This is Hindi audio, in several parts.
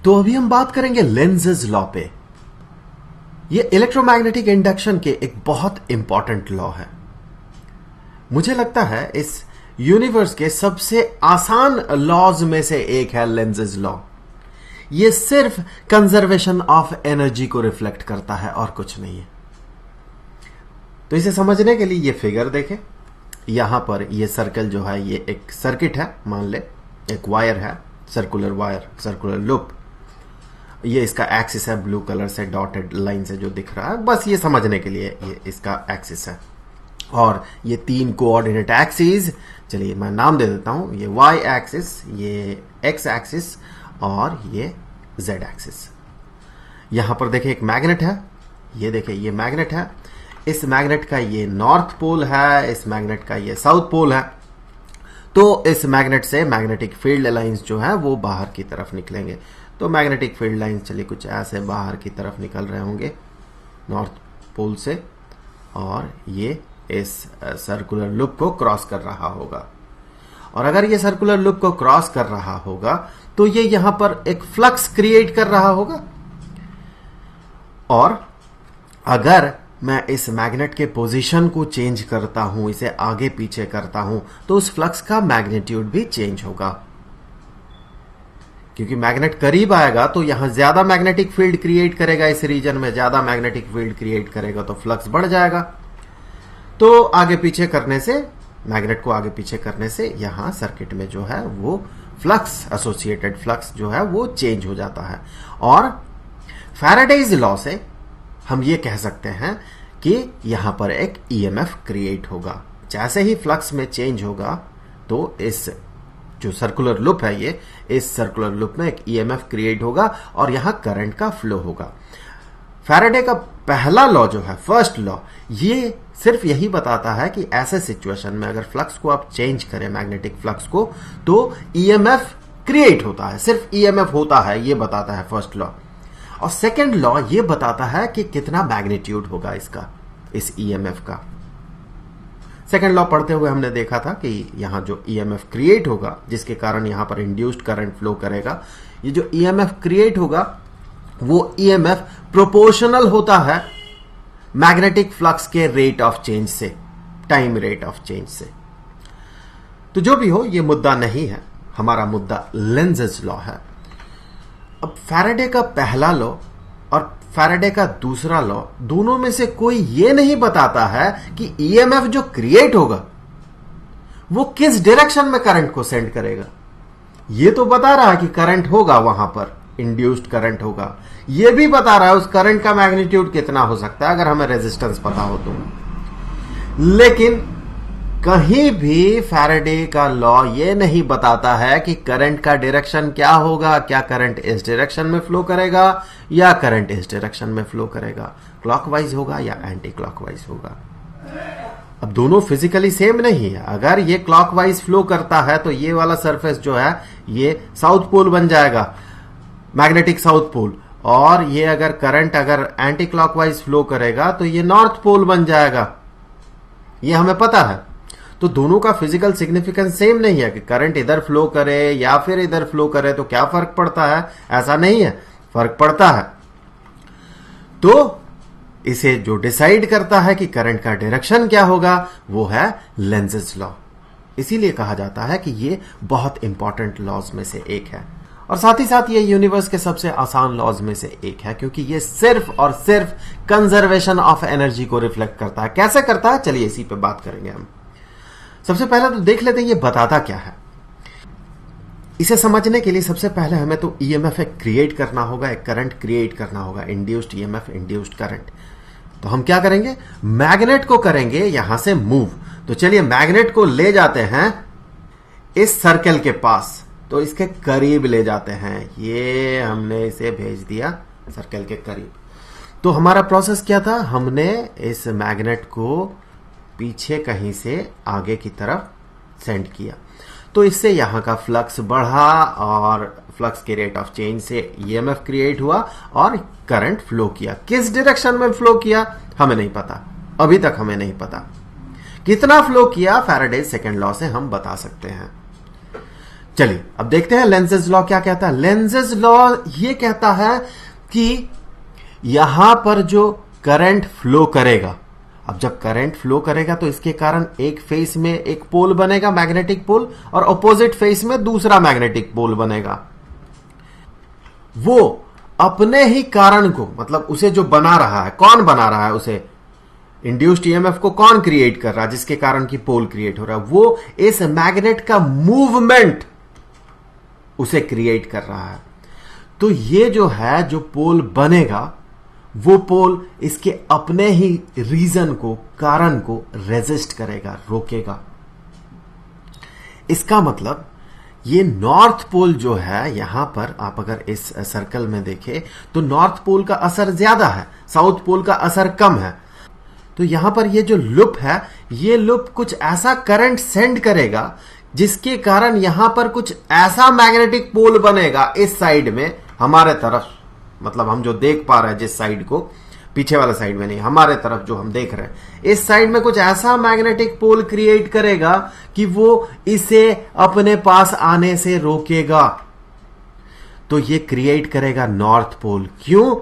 तो अभी हम बात करेंगे लेंज़ेज लॉ पे। ये इलेक्ट्रोमैग्नेटिक इंडक्शन के एक बहुत इंपॉर्टेंट लॉ है। मुझे लगता है इस यूनिवर्स के सबसे आसान लॉज में से एक है लेंज़ेज लॉ। ये सिर्फ कंजर्वेशन ऑफ एनर्जी को रिफ्लेक्ट करता है और कुछ नहीं है। तो इसे समझने के लिए ये फिगर देखें। यहां पर ये सर्कल जो है ये एक सर्किट है, मान ले एक वायर है, सर्कुलर वायर, सर्कुलर लूप। ये इसका एक्सिस है, ब्लू कलर से डॉटेड लाइन से जो दिख रहा है, बस ये समझने के लिए ये इसका एक्सिस है। और ये तीन कोऑर्डिनेट एक्सिस, चलिए मैं नाम दे देता हूं, ये वाई एक्सिस, ये एक्स एक्सिस और ये जेड एक्सिस। यहां पर देखिए एक मैग्नेट है, ये देखिए ये मैग्नेट है। इस मैग्नेट का ये नॉर्थ पोल है, इस मैग्नेट का ये साउथ पोल है। तो इस मैग्नेट से मैग्नेटिक फील्ड लाइंस जो है वो बाहर की तरफ निकलेंगे। तो मैग्नेटिक फील्ड लाइंस चलिए कुछ ऐसे बाहर की तरफ निकल रहे होंगे नॉर्थ पोल से, और ये इस सर्कुलर लूप को क्रॉस कर रहा होगा। और अगर ये सर्कुलर लूप को क्रॉस कर रहा होगा तो ये यहां पर एक फ्लक्स क्रिएट कर रहा होगा। और अगर मैं इस मैग्नेट के पोजीशन को चेंज करता हूं, इसे आगे पीछे करता हूं, तो उस फ्लक्स का मैग्नीट्यूड भी चेंज होगा। क्योंकि मैग्नेट करीब आएगा तो यहां ज्यादा मैग्नेटिक फील्ड क्रिएट करेगा, इस रीजन में ज्यादा मैग्नेटिक फील्ड क्रिएट करेगा तो फ्लक्स बढ़ जाएगा। तो आगे पीछे करने से, मैग्नेट को आगे पीछे करने से यहां सर्किट में जो है वो फ्लक्स, एसोसिएटेड फ्लक्स जो है वो चेंज हो जाता है। और फैराडेज लॉ से हम ये कह सकते हैं कि यहां पर एक ईएमएफ क्रिएट होगा। जैसे ही फ्लक्स में चेंज होगा तो इस जो सर्कुलर लूप है, ये इस सर्कुलर लूप में एक ईएमएफ क्रिएट होगा और यहां करंट का फ्लो होगा। फैराडे का पहला लॉ जो है, फर्स्ट लॉ, ये सिर्फ यही बताता है कि ऐसे सिचुएशन में अगर फ्लक्स को आप चेंज करें, मैग्नेटिक फ्लक्स को, तो ईएमएफ क्रिएट होता है, सिर्फ ईएमएफ होता है, ये बताता है फर्स्ट लॉ। और सेकंड लॉ ये बताता है कि कितना मैग्नीट्यूड होगा इसका, इस ईएमएफ का। सेकंड लॉ पढ़ते हुए हमने देखा था कि यहां जो ईएमएफ क्रिएट होगा, जिसके कारण यहां पर इंड्यूस्ड करंट फ्लो करेगा, ये जो ईएमएफ क्रिएट होगा वो ईएमएफ प्रोपोर्शनल होता है मैग्नेटिक फ्लक्स के रेट ऑफ चेंज से, टाइम रेट ऑफ चेंज से। तो जो भी हो, ये मुद्दा नहीं है, हमारा मुद्दा लेंज़ेज लॉ है। अब फैराडे का पहला लॉ और फैराडे का दूसरा लॉ, दोनों में से कोई यह नहीं बताता है कि ईएमएफ जो क्रिएट होगा वो किस डायरेक्शन में करंट को सेंड करेगा। यह तो बता रहा है कि करंट होगा, वहां पर इंड्यूस्ड करंट होगा। यह भी बता रहा है उस करंट का मैग्नीट्यूड कितना हो सकता है, अगर हमें रेजिस्टेंस पता हो तो। लेकिन कहीं भी फैराडे का लॉ ये नहीं बताता है कि करंट का डायरेक्शन क्या होगा, क्या करंट इस डायरेक्शन में फ्लो करेगा या करंट इस डायरेक्शन में फ्लो करेगा, क्लॉकवाइज होगा या एंटी क्लॉकवाइज होगा। अब दोनों फिजिकली सेम नहीं है। अगर ये क्लॉकवाइज फ्लो करता है तो ये वाला सरफेस जो है ये साउथ पोल बन जाएगा, मैग्नेटिक साउथ पोल। और ये अगर करंट अगर एंटी क्लॉकवाइज फ्लो करेगा तो ये नॉर्थ पोल बन जाएगा, ये हमें पता है। तो दोनों का फिजिकल सिग्निफिकेंस सेम नहीं है कि करंट इधर फ्लो करे या फिर इधर फ्लो करे तो क्या फर्क पड़ता है, ऐसा नहीं है, फर्क पड़ता है। तो इसे जो डिसाइड करता है कि करंट का डायरेक्शन क्या होगा वो है लेंज़ेज लॉ। इसीलिए कहा जाता है कि ये बहुत इंपॉर्टेंट लॉज में से एक है, और साथ ही साथ ये यूनिवर्स के सबसे आसान लॉज में से एक है, क्योंकि ये सिर्फ और सिर्फ कंजर्वेशन ऑफ एनर्जी को रिफ्लेक्ट करता है। कैसे करता है, चलिए इसी पे बात करेंगे हम। सबसे पहले तो देख लेते हैं ये बताता क्या है। इसे समझने के लिए सबसे पहले हमें तो ईएमएफ क्रिएट करना होगा, एक करंट क्रिएट करना होगा, इंड्यूस्ड ईएमएफ, इंड्यूस्ड करंट। तो हम क्या करेंगे, मैग्नेट को करेंगे यहां से मूव। तो चलिए मैग्नेट को ले जाते हैं इस सर्कल के पास, तो इसके करीब ले जाते हैं। ये हमने इसे भेज दिया सर्कल के करीब। तो हमारा प्रोसेस क्या था, हमने इस मैग्नेट को पीछे कहीं से आगे की तरफ सेंड किया, तो इससे यहां का फ्लक्स बढ़ा और फ्लक्स के रेट ऑफ चेंज से ईएमएफ क्रिएट हुआ और करंट फ्लो किया। किस डायरेक्शन में फ्लो किया हमें नहीं पता, अभी तक हमें नहीं पता। कितना फ्लो किया फैराडेज सेकंड लॉ से हम बता सकते हैं। चलिए अब देखते हैं लेंजेस लॉ क्या कहता है। लेंजेस लॉ ये कहता है कि यहां पर जो करंट फ्लो करेगा, अब जब करंट फ्लो करेगा तो इसके कारण एक फेस में एक पोल बनेगा, मैग्नेटिक पोल, और अपोजिट फेस में दूसरा मैग्नेटिक पोल बनेगा। वो अपने ही कारण को, मतलब उसे जो बना रहा है, कौन बना रहा है उसे, इंड्यूस्ड ईएमएफ को कौन क्रिएट कर रहा है जिसके कारण की पोल क्रिएट हो रहा है, वो इस मैग्नेट का मूवमेंट उसे क्रिएट कर रहा है। तो ये जो है, जो पोल बनेगा, वो पोल इसके अपने ही रीजन को, कारण को रेजिस्ट करेगा, रोकेगा। इसका मतलब ये नॉर्थ पोल जो है, यहां पर आप अगर इस सर्कल में देखें तो नॉर्थ पोल का असर ज्यादा है, साउथ पोल का असर कम है। तो यहां पर ये जो लूप है, ये लूप कुछ ऐसा करंट सेंड करेगा जिसके कारण यहां पर कुछ ऐसा मैग्नेटिक पोल बनेगा इस साइड में, हमारे तरफ, मतलब हम जो देख पा रहे हैं जिस साइड को, पीछे वाला साइड में नहीं, हमारे तरफ जो हम देख रहे हैं, इस साइड में कुछ ऐसा मैग्नेटिक पोल क्रिएट करेगा कि वो इसे अपने पास आने से रोकेगा। तो ये क्रिएट करेगा नॉर्थ पोल। क्यों?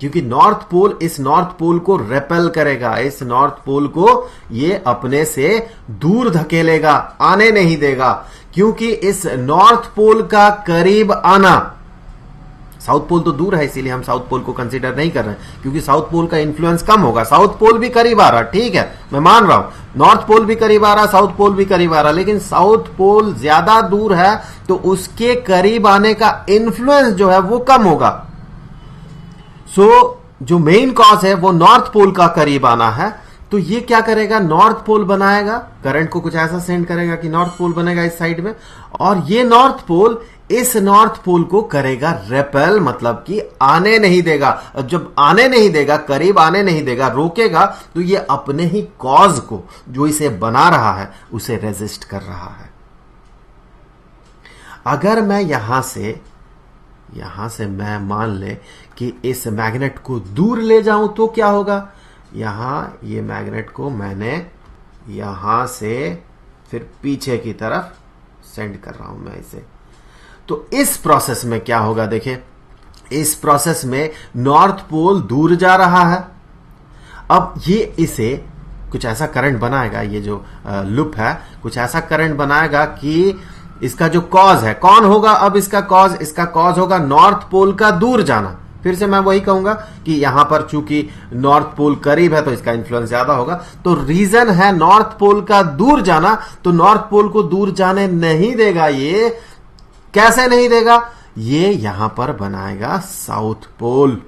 क्योंकि नॉर्थ पोल इस नॉर्थ पोल को रेपेल करेगा, इस नॉर्थ पोल को ये अपने से दूर धकेलेगा, आने नहीं देगा। क्योंकि इस नॉर्थ पोल का करीब आना, साउथ पोल तो दूर है इसीलिए हम साउथ पोल को कंसीडर नहीं कर रहे हैं, क्योंकि साउथ पोल का इन्फ्लुएंस कम होगा। साउथ पोल भी करीब आ रहा, ठीक है, मैं मान रहा हूं, नॉर्थ पोल भी करीब आ रहा, साउथ पोल भी करीब आ रहा, लेकिन साउथ पोल ज्यादा दूर है तो उसके करीब आने का इन्फ्लुएंस जो है वो कम होगा। जो मेन कॉज है वो नॉर्थ पोल का करीब आना है। तो ये क्या करेगा, नॉर्थ पोल बनाएगा, करंट को कुछ ऐसा सेंड करेगा कि नॉर्थ पोल बनेगा इस साइड में, और ये नॉर्थ पोल इस नॉर्थ पोल को करेगा रेपेल, मतलब कि आने नहीं देगा। अब जब आने नहीं देगा, करीब आने नहीं देगा, रोकेगा, तो ये अपने ही कॉज को, जो इसे बना रहा है, उसे रेजिस्ट कर रहा है। अगर मैं यहां से मैं मान ले कि इस मैग्नेट को दूर ले जाऊं तो क्या होगा, यहां ये मैग्नेट को मैंने यहां से फिर पीछे की तरफ सेंड कर रहा हूं मैं इसे, तो इस प्रोसेस में क्या होगा, देखिए इस प्रोसेस में नॉर्थ पोल दूर जा रहा है। अब ये इसे कुछ ऐसा करंट बनाएगा, ये जो लूप है कुछ ऐसा करंट बनाएगा कि इसका जो कॉज है, कौन होगा अब इसका कॉज होगा नॉर्थ पोल का दूर जाना। फिर से मैं वही कहूंगा कि यहां पर चूंकि नॉर्थ पोल करीब है तो इसका इन्फ्लुएंस ज्यादा होगा, तो रीजन है नॉर्थ पोल का दूर जाना, तो नॉर्थ पोल को दूर जाने नहीं देगा। ये कैसे नहीं देगा, ये यहां पर बनाएगा साउथ पोल।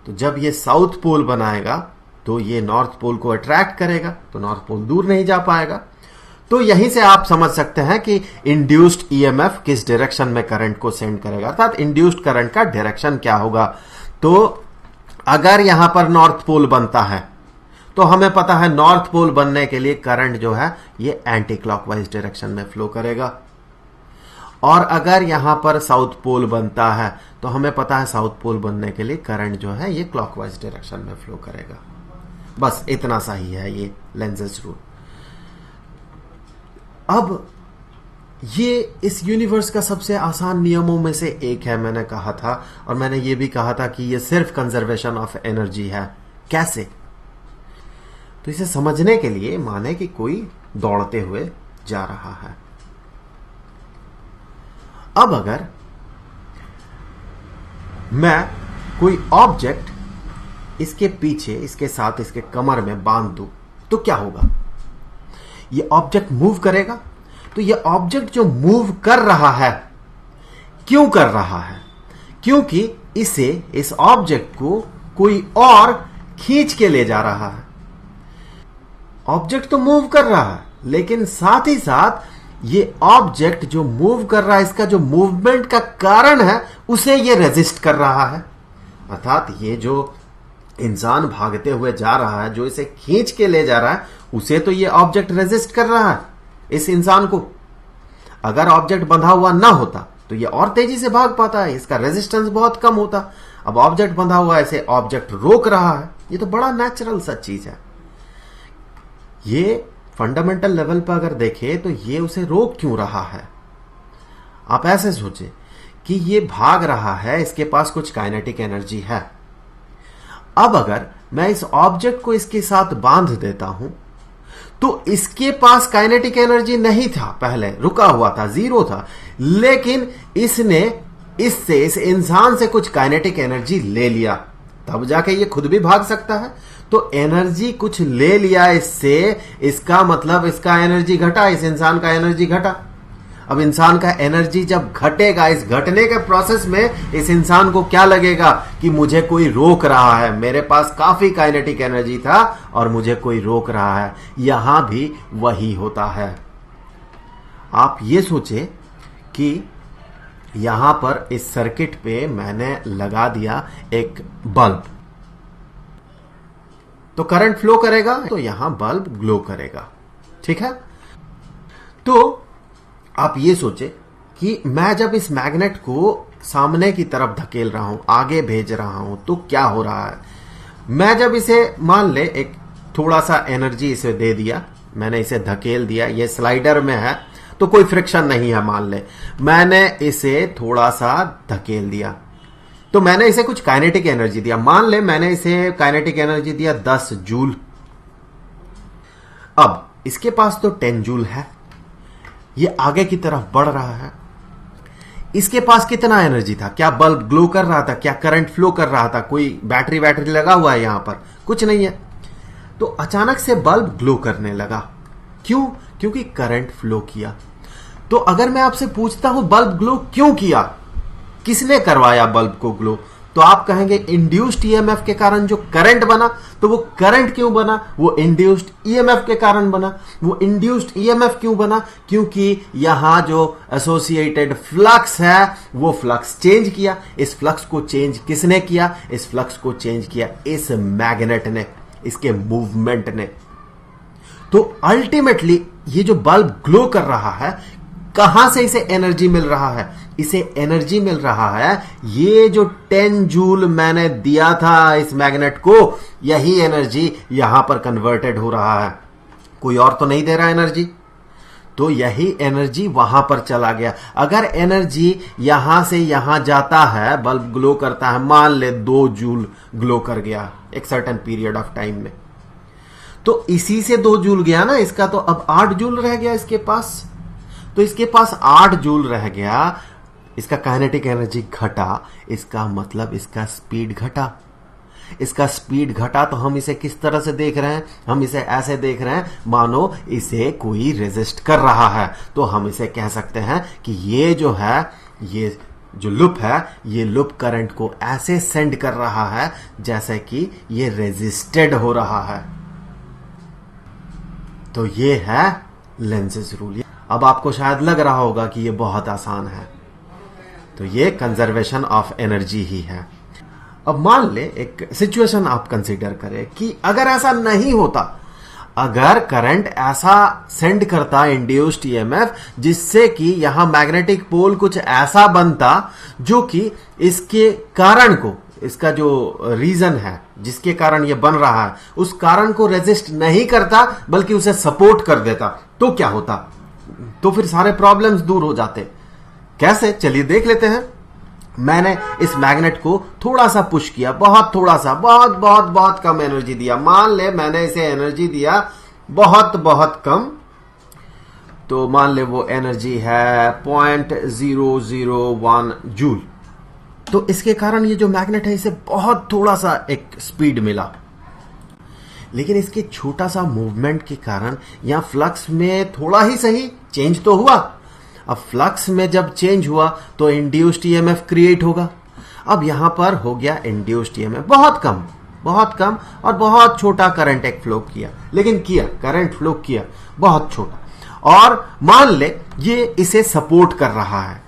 तो जब ये साउथ पोल बनाएगा तो ये नॉर्थ पोल को अट्रैक्ट करेगा, तो नॉर्थ पोल दूर नहीं जा पाएगा। तो यहीं से आप समझ सकते हैं कि इंड्यूस्ड ईएमएफ किस डायरेक्शन में करंट को सेंड करेगा, अर्थात इंड्यूस्ड करंट का डायरेक्शन क्या होगा। तो अगर यहां पर नॉर्थ पोल बनता है तो हमें पता है नॉर्थ पोल बनने के लिए करंट जो है ये एंटी क्लॉकवाइज डायरेक्शन में फ्लो करेगा, और अगर यहां पर साउथ पोल बनता है तो हमें पता है साउथ पोल बनने के लिए करंट जो है ये क्लॉकवाइज डायरेक्शन में फ्लो करेगा। बस इतना सा ही है ये लेंजेस रूल। अब ये इस यूनिवर्स का सबसे आसान नियमों में से एक है, मैंने कहा था, और मैंने ये भी कहा था कि ये सिर्फ कंजर्वेशन ऑफ एनर्जी है। कैसे? तो इसे समझने के लिए माने कि कोई दौड़ते हुए जा रहा है। अब अगर मैं कोई ऑब्जेक्ट इसके पीछे, इसके साथ, इसके कमर में बांध दूं तो क्या होगा, ये ऑब्जेक्ट मूव करेगा। तो ये ऑब्जेक्ट जो मूव कर रहा है, क्यों कर रहा है, क्योंकि इसे, इस ऑब्जेक्ट को कोई और खींच के ले जा रहा है। ऑब्जेक्ट तो मूव कर रहा है, लेकिन साथ ही साथ ये ऑब्जेक्ट जो मूव कर रहा है, इसका जो मूवमेंट का कारण है, उसे ये रेजिस्ट कर रहा है। अर्थात ये जो इंसान भागते हुए जा रहा है, जो इसे खींच के ले जा रहा है, उसे तो ये ऑब्जेक्ट रेजिस्ट कर रहा है, इस इंसान को। अगर ऑब्जेक्ट बंधा हुआ ना होता तो ये और तेजी से भाग पाता है, इसका रेजिस्टेंस बहुत कम होता। अब ऑब्जेक्ट बंधा हुआ है, इसे ऑब्जेक्ट रोक रहा है, ये तो बड़ा नेचुरल सा चीज है। ये फंडामेंटल लेवल पर अगर देखें तो ये उसे रोक क्यों रहा है, आप ऐसे सोचे कि ये भाग रहा है, इसके पास कुछ काइनेटिक एनर्जी है। अब अगर मैं इस ऑब्जेक्ट को इसके साथ बांध देता हूं तो इसके पास काइनेटिक एनर्जी नहीं था, पहले रुका हुआ था, जीरो था, लेकिन इसने इससे, इस इंसान से कुछ काइनेटिक एनर्जी ले लिया, तब जाके ये खुद भी भाग सकता है। तो एनर्जी कुछ ले लिया इससे, इसका मतलब इसका एनर्जी घटा, इस इंसान का एनर्जी घटा। अब इंसान का एनर्जी जब घटेगा, इस घटने के प्रोसेस में इस इंसान को क्या लगेगा कि मुझे कोई रोक रहा है, मेरे पास काफी काइनेटिक एनर्जी था और मुझे कोई रोक रहा है। यहां भी वही होता है। आप ये सोचे कि यहां पर इस सर्किट पे मैंने लगा दिया एक बल्ब, तो करंट फ्लो करेगा, तो यहां बल्ब ग्लो करेगा, ठीक है। तो आप ये सोचे कि मैं जब इस मैग्नेट को सामने की तरफ धकेल रहा हूं, आगे भेज रहा हूं, तो क्या हो रहा है। मैं जब इसे मान ले एक थोड़ा सा एनर्जी इसे दे दिया, मैंने इसे धकेल दिया, ये स्लाइडर में है तो कोई फ्रिक्शन नहीं है, मान ले मैंने इसे थोड़ा सा धकेल दिया तो मैंने इसे कुछ काइनेटिक एनर्जी दिया, मान ले मैंने इसे काइनेटिक एनर्जी दिया 10 जूल। अब इसके पास तो 10 जूल है, ये आगे की तरफ बढ़ रहा है। इसके पास कितना एनर्जी था, क्या बल्ब ग्लो कर रहा था, क्या करंट फ्लो कर रहा था, कोई बैटरी लगा हुआ है यहां पर, कुछ नहीं है। तो अचानक से बल्ब ग्लो करने लगा, क्यों, क्योंकि करंट फ्लो किया। तो अगर मैं आपसे पूछता हूं बल्ब ग्लो क्यों किया, किसने करवाया बल्ब को ग्लो, तो आप कहेंगे इंड्यूस्ड ईएमएफ के कारण जो करंट बना। तो वो करंट क्यों बना, वो इंड्यूस्ड ईएमएफ के कारण बना। वो इंड्यूस्ड ईएमएफ क्यों बना, क्योंकि यहां जो एसोसिएटेड फ्लक्स है वो फ्लक्स चेंज किया। इस फ्लक्स को चेंज किसने किया, इस फ्लक्स को चेंज किया इस मैग्नेट ने, इसके मूवमेंट ने। तो अल्टीमेटली ये जो बल्ब ग्लो कर रहा है, कहां से इसे एनर्जी मिल रहा है, इसे एनर्जी मिल रहा है ये जो 10 जूल मैंने दिया था इस मैग्नेट को, यही एनर्जी यहां पर कन्वर्टेड हो रहा है, कोई और तो नहीं दे रहा एनर्जी। तो यही एनर्जी वहां पर चला गया। अगर एनर्जी यहां से यहां जाता है, बल्ब ग्लो करता है, मान ले 2 जूल ग्लो कर गया एक सर्टेन पीरियड ऑफ टाइम में, तो इसी से 2 जूल गया ना, इसका तो अब 8 जूल रह गया इसके पास। तो इसके पास 8 जूल रह गया, इसका काइनेटिक एनर्जी घटा, इसका मतलब इसका स्पीड घटा। इसका स्पीड घटा तो हम इसे किस तरह से देख रहे हैं, हम इसे ऐसे देख रहे हैं मानो इसे कोई रेजिस्ट कर रहा है। तो हम इसे कह सकते हैं कि ये जो है, ये जो लूप है, ये लूप करंट को ऐसे सेंड कर रहा है जैसे कि ये रेजिस्टेड हो रहा है। तो ये है लेंज़ेस रूल। अब आपको शायद लग रहा होगा कि ये बहुत आसान है, तो ये कंजर्वेशन ऑफ एनर्जी ही है। अब मान ले एक सिचुएशन आप कंसीडर करें कि अगर ऐसा नहीं होता, अगर करंट ऐसा सेंड करता इंड्यूस्ड ईएमएफ जिससे कि यहां मैग्नेटिक पोल कुछ ऐसा बनता जो कि इसके कारण को, इसका जो रीजन है जिसके कारण ये बन रहा है, उस कारण को रेजिस्ट नहीं करता बल्कि उसे सपोर्ट कर देता, तो क्या होता, तो फिर सारे प्रॉब्लम्स दूर हो जाते। कैसे, चलिए देख लेते हैं। मैंने इस मैग्नेट को थोड़ा सा पुश किया, बहुत थोड़ा सा, बहुत बहुत बहुत कम एनर्जी दिया, मान ले मैंने इसे एनर्जी दिया बहुत बहुत कम, तो मान ले वो एनर्जी है 0.001 जूल। तो इसके कारण ये जो मैग्नेट है इसे बहुत थोड़ा सा एक स्पीड मिला, लेकिन इसके छोटा सा मूवमेंट के कारण यहां फ्लक्स में थोड़ा ही सही चेंज तो हुआ। अब फ्लक्स में जब चेंज हुआ तो इंड्यूस्ड ईएमएफ क्रिएट होगा। अब यहां पर हो गया इंड्यूस्ड ईएमएफ बहुत कम और बहुत छोटा करंट एक फ्लो किया, लेकिन किया, करंट फ्लो किया बहुत छोटा। और मान ले ये इसे सपोर्ट कर रहा है,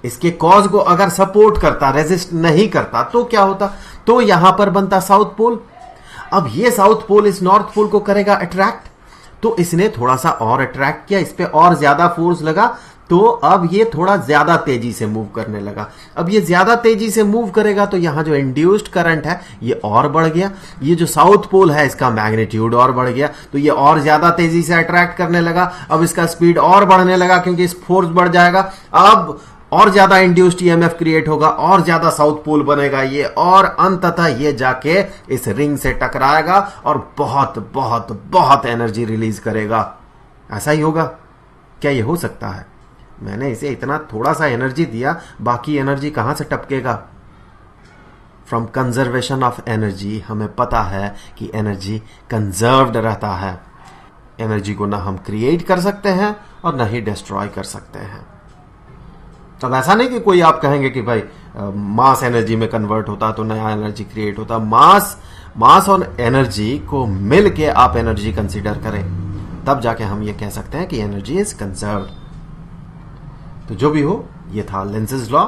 इसके कॉज को अगर सपोर्ट करता, रेजिस्ट नहीं करता, तो क्या होता, तो यहां पर बनता साउथ पोल। अब ये साउथ पोल इस नॉर्थ पोल को करेगा अट्रैक्ट, तो इसने थोड़ा सा और अट्रैक्ट किया, इस पे और ज्यादा फोर्स लगा, तो अब ये थोड़ा ज्यादा तेजी से मूव करने लगा। अब ये ज्यादा तेजी से मूव करेगा तो यहां जो इंड्यूस्ड करंट है ये और बढ़ गया, ये जो साउथ पोल है इसका मैग्नीट्यूड और बढ़ गया, तो ये और ज्यादा तेजी से अट्रैक्ट करने लगा। अब इसका स्पीड और बढ़ने लगा क्योंकि इस फोर्स बढ़ जाएगा। अब और ज्यादा इंड्यूस्ड ईएमएफ क्रिएट होगा और ज्यादा साउथ पोल बनेगा ये, और अंततः ये जाके इस रिंग से टकराएगा और बहुत बहुत बहुत एनर्जी रिलीज करेगा। ऐसा ही होगा क्या? ये हो सकता है? मैंने इसे इतना थोड़ा सा एनर्जी दिया, बाकी एनर्जी कहां से टपकेगा? फ्रॉम कंजर्वेशन ऑफ एनर्जी हमें पता है कि एनर्जी कंजर्व्ड रहता है। एनर्जी को ना हम क्रिएट कर सकते हैं और ना ही डिस्ट्रॉय कर सकते हैं। अब ऐसा नहीं कि कोई आप कहेंगे कि भाई मास एनर्जी में कन्वर्ट होता तो नया एनर्जी क्रिएट होता। मास और एनर्जी को मिल के आप एनर्जी कंसीडर करें, तब जाके हम ये कह सकते हैं कि एनर्जी इज कंजर्व्ड। तो जो भी हो, ये था लेंज़ेस लॉ।